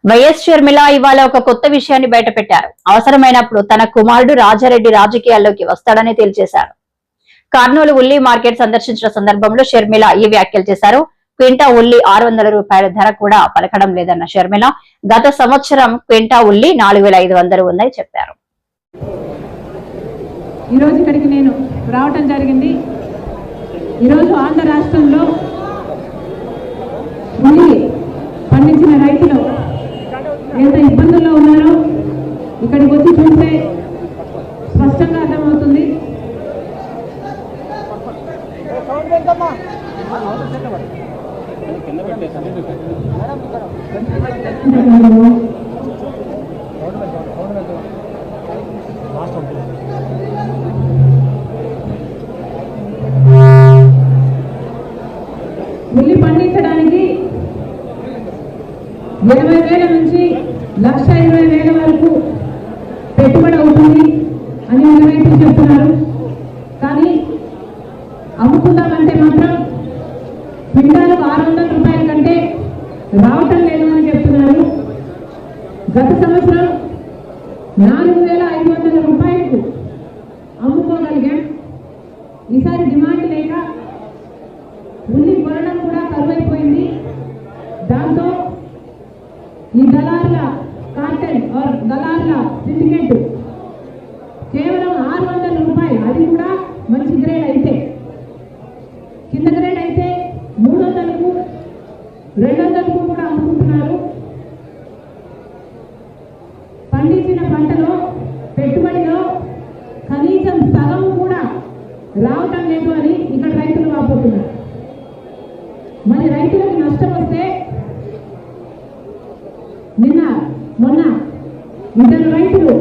YS Sharmila ఇవాళ ఒక కొత్త విషయాన్ని బయటపెట్టారు. అవసరమైనప్పుడు తన కుమారుడు రాజారెడ్డి రాజకీయాల్లోకి వస్తాడని తేల్చేశారు. కర్నూలు ఉల్లి మార్కెట్ సందర్శించిన సందర్భంలో షర్మిల ఈ వ్యాఖ్యలు చేశారు. క్వింటా ఉల్లి 600 రూపాయల ధర కూడా పలకడం లేదన్న షర్మిల గత సంవత్సరం క్వింటా ఉల్లి 4500 ఉందని చెప్పారు. ఈరోజు ఇక్కడికి నేను రావటం జరిగింది. ఈరోజు ఆంధ్ర రాష్ట్రంలో ఉల్లి పండించిన రైతులు ఎంత ఇబ్బందుల్లో ఉన్నారో ఇక్కడికి వచ్చి చూస్తే స్పష్టంగా అర్థమవుతుంది. ఉల్లి పండించడానికి 80,000 నుంచి 1,20,000 వరకు పెట్టుబడి అవుతుంది అని రైతులు చెప్తున్నారు. కానీ అమ్ముకుందామంటే మాత్రం క్వింటాలకు 600 రూపాయల కంటే రావటం లేదు అని చెప్తున్నారు. గత సంవత్సరం 4,500 రూపాయలకు అమ్ముకోగలిగాం. ఈసారి డిమాండ్ లేక ఉల్లి కొనడం కూడా కరువైపోయింది. దాంతో ఈ దళారుల కార్టెల్ ఆర్ దళారుల సిండికేట్ కేవలం 600 రూపాయలు, అది కూడా మంచి గ్రేడ్ అయితే, కింద గ్రేడ్ అయితే 300కు 200కు కూడా అమ్ముకుంటున్నారు. పండించిన పంటలో పెట్టుబడిలో కనీసం సగం కూడా రావటం లేదు అని ఇక్కడ రైతులు వాపోతున్నారు. మరి రైతులకు నష్టం వస్తే నిన్న మొన్న 2 రైతులు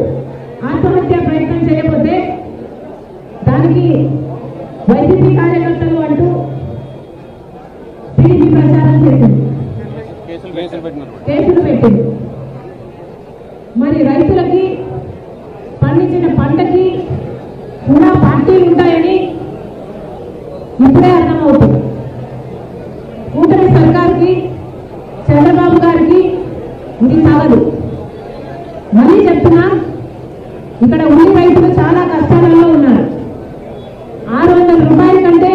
ఆత్మహత్య ప్రయత్నం చేయకపోతే దానికి వైసీపీ కార్యకర్తలు అంటూ టీడీపీ ప్రచారం చేసింది, కేసులు పెట్టింది. మరి రైతులకి పండించిన పంటకి కూడా పార్టీలు ఉంటాయని ఇప్పుడే అర్థమవుతుంది. కూటమి సర్కార్కి, చంద్రబాబు గారికి ఇది చాలదు. మళ్ళీ చెప్తున్నా, ఇక్కడ ఉల్లి రైతులు చాలా కష్టాలలో ఉన్నారు. 600 రూపాయల కంటే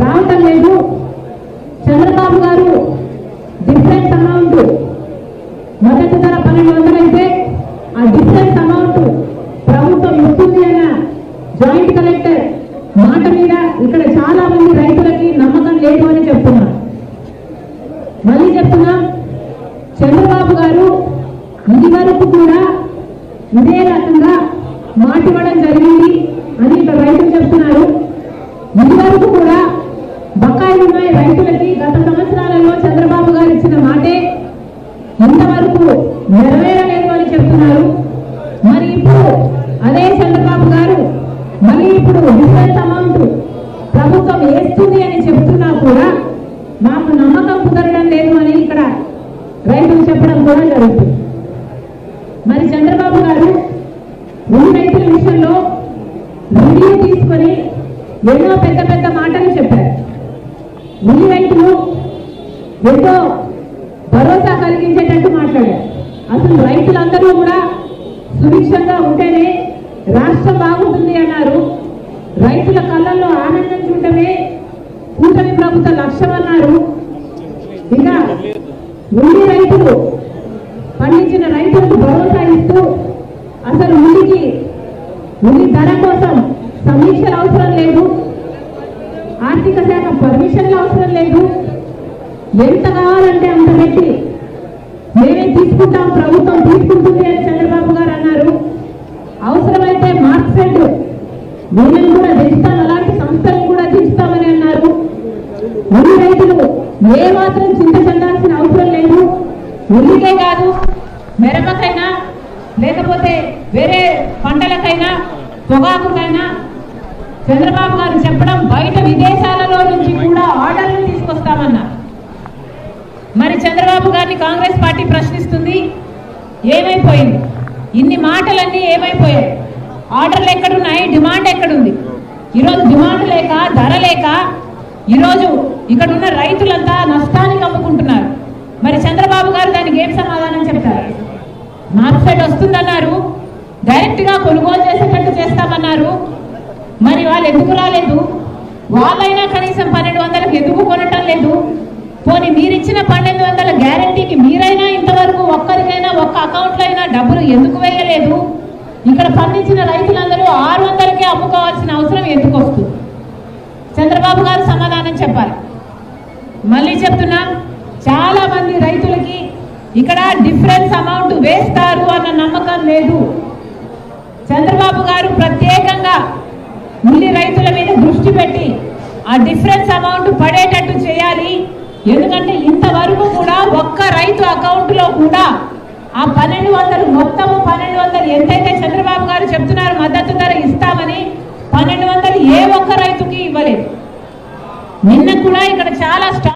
రావటం లేదు. చంద్రబాబు గారు డిఫరెన్స్ అమౌంట్, మొదటి ధర 1200 అయితే ఆ డిఫరెన్స్ అమౌంట్ ప్రభుత్వం ఇస్తుంది అన్న జాయింట్ కలెక్టర్ మాట మీద ఇక్కడ చాలా మంది రైతులకి నమ్మకం లేదు అని చెప్తున్నారు. మళ్ళీ చెప్తున్నాం, చంద్రబాబు గారు ఇది వరకు కూడా ఇదే రకంగా మాట ఇవ్వడం జరిగింది అని ఇక్కడ రైతులు చెప్తున్నారు. ఇది వరకు కూడా బకాయిలు ఉన్నాయి రైతులకి. గత సంవత్సరాలలో చంద్రబాబు గారు ఇచ్చిన మాటే ఇంతవరకు నెరవేరలేదు అని చెప్తున్నారు. మరి ఇప్పుడు అదే చంద్రబాబు గారు మళ్ళీ ఇప్పుడు డిఫరెన్స్ అమౌంట్ ప్రభుత్వం వేస్తుంది అని చెప్తున్నా కూడా మాకు నమ్మకం కుదరడం లేదు అని ఇక్కడ రైతులు చెప్పడం కూడా జరుగుతుంది. మరి చంద్రబాబు గారు ఉల్లి రైతుల విషయంలో వీడియో తీసుకొని ఎన్నో పెద్ద పెద్ద మాటలు చెప్పారు. ఉల్లి రైతులు ఎంతో భరోసా కలిగించేటట్టు మాట్లాడారు. అసలు రైతులందరూ కూడా సుభిక్షంగా ఉంటేనే రాష్ట్రం బాగుంటుంది అన్నారు. రైతుల కళ్ళల్లో ఆనందం చూడటమే కూటమి ప్రభుత్వ లక్ష్యం అన్నారు. ఇక ఉల్లి రైతులు పండించిన రైతులకు భరోసా ఇస్తూ అసలు ఉల్లి ధర కోసం సమీక్షలు అవసరం లేదు, ఆర్థిక శాఖ పర్మిషన్లు అవసరం లేదు, ఎంత కావాలంటే అంత పెట్టి మేమే తీసుకుంటాం, ప్రభుత్వం తీసుకుంటుంది అని చంద్రబాబు గారు అన్నారు. అవసరమైతే మార్క్సెట్ వీళ్ళని కూడా తెస్తాం, అలాంటి సంస్థలను కూడా తెస్తామని అన్నారు. ఉల్లి రైతులు ఏ మాత్రం చింత చెందాల్సిన అవసరం లేదు. ఉల్లికే కాదు, మిరపకైనా లేకపోతే వేరే పంటలకైనా పొగాకుకైనా చంద్రబాబు గారు చెప్పడం బయట విదేశాలలో నుంచి కూడా ఆర్డర్లు తీసుకొస్తామన్నారు. మరి చంద్రబాబు గారిని కాంగ్రెస్ పార్టీ ప్రశ్నిస్తుంది, ఏమైపోయింది? ఇన్ని మాటలన్నీ ఏమైపోయాయి? ఆర్డర్లు ఎక్కడున్నాయి? డిమాండ్ ఎక్కడుంది? ఈరోజు డిమాండ్ లేక, ధర లేక ఈరోజు ఇక్కడ ఉన్న రైతులంతా నష్టానికి అమ్ముకుంటున్నారు. మరి చంద్రబాబు గారు దానికి ఏం సమాధానం వస్తుందన్నారు, డైరెక్ట్ గా కొనుగోలు చేసేటట్టు చేస్తామన్నారు. మరి వాళ్ళు ఎందుకు రాలేదు? వాళ్ళైనా కనీసం 1200కి ఎందుకు కొనటం లేదు? పోనీ మీరిచ్చిన 1200 గ్యారంటీకి మీరైనా ఇంతవరకు ఒక్కరికైనా ఒక్క అకౌంట్లో అయినా డబ్బులు ఎందుకు వేయలేదు? ఇక్కడ పండించిన రైతులందరూ 600కే అమ్ముకోవాల్సిన అవసరం ఎందుకు వస్తుంది? చంద్రబాబు గారు సమాధానం చెప్పాలి. మళ్ళీ చెప్తున్నా, చాలా మంది రైతులకి ఇక్కడ డిఫరెన్స్ అమౌంట్ వేస్తారు అన్న నమ్మకం లేదు. చంద్రబాబు గారు ప్రత్యేకంగా ఉల్లి రైతుల మీద దృష్టి పెట్టి ఆ డిఫరెన్స్ అమౌంట్ పడేటట్టు చేయాలి. ఎందుకంటే ఇంతవరకు కూడా ఒక్క రైతు అకౌంట్లో కూడా ఆ 1200 మొత్తము 1200 ఎంతైతే చంద్రబాబు గారు చెప్తున్నారు మద్దతు ధర ఇస్తామని 1200 ఏ ఒక్క రైతుకి ఇవ్వలేదు. నిన్న కూడా ఇక్కడ చాలా